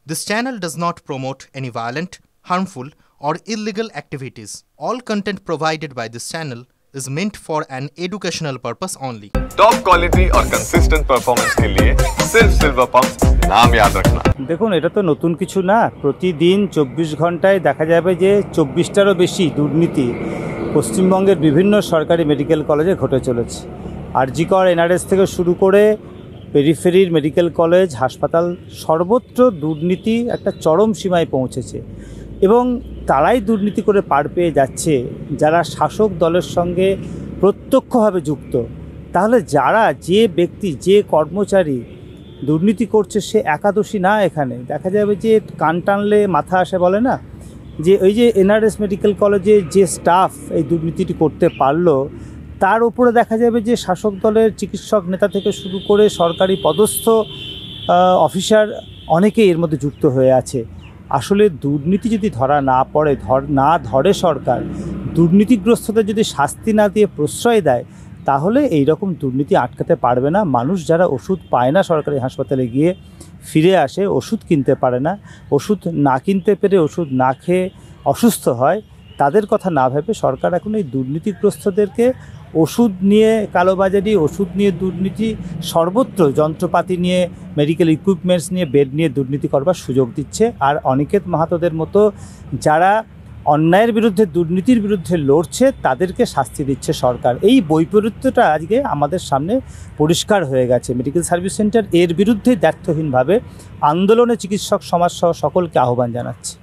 This channel does not promote any violent, harmful, or illegal activities. All content provided by this channel is meant for an educational purpose only. Top quality और consistent performance के लिए सिर्फ silver pump नाम याद रखना। দেখুন এটা তো নতুন কিছু না, প্রতিদিন 24 ঘন্টায় দেখা যাবে যে 24টারও বেশি দুর্নীতি পশ্চিমবঙ্গের বিভিন্ন সরকারি মেডিকেল কলেজে ঘটে চলেছে। আরজি কর এনআরএস থেকে শুরু করে পেরিফেরির মেডিকেল কলেজ হাসপাতাল সর্বত্র দুর্নীতি একটা চরম সীমায় পৌঁছেছে এবং তারাই দুর্নীতি করে পার পেয়ে যাচ্ছে যারা শাসক দলের সঙ্গে প্রত্যক্ষভাবে যুক্ত। তাহলে যারা যে ব্যক্তি যে কর্মচারী দুর্নীতি করছে সে একাদোষী না। এখানে দেখা যাবে যে কান টানলে মাথা আসে বলে না, যে ওই যে এনআরএস মেডিকেল কলেজে যে স্টাফ এই দুর্নীতিটি করতে পারলো তার উপরে দেখা যাবে যে শাসক দলের চিকিৎসক নেতা থেকে শুরু করে সরকারি পদস্থ অফিসার অনেকেই এর মধ্যে যুক্ত হয়ে আছে। আসলে দুর্নীতি যদি ধরা না পড়ে, ধরে সরকার, দুর্নীতিগ্রস্তদের যদি শাস্তি না দিয়ে প্রশ্রয় দেয়, তাহলে এই রকম দুর্নীতি আটকাতে পারবে না। মানুষ যারা ওষুধ পায় না সরকারি হাসপাতালে গিয়ে ফিরে আসে, ওষুধ কিনতে পারে না, ওষুধ না কিনতে পেরে ওষুধ না খেয়ে অসুস্থ হয়, তাদের কথা না ভেবে সরকার এখন এই দুর্নীতিগ্রস্তদেরকে ওষুধ নিয়ে কালোবাজারি, ওষুধ নিয়ে দুর্নীতি, সর্বত্র যন্ত্রপাতি নিয়ে, মেডিকেল ইকুইপমেন্টস নিয়ে, বেড নিয়ে দুর্নীতি করবার সুযোগ দিচ্ছে। আর অনিকেত মাহাতোদের মতো যারা অন্যায়ের বিরুদ্ধে, দুর্নীতির বিরুদ্ধে লড়ছে তাদেরকে শাস্তি দিচ্ছে সরকার। এই বৈপরীত্যটা আজকে আমাদের সামনে পরিষ্কার হয়ে গেছে। মেডিকেল সার্ভিস সেন্টার এর বিরুদ্ধে দ্ব্যর্থহীনভাবে আন্দোলনে চিকিৎসক সমাজ সহ সকলকে আহ্বান জানাচ্ছে।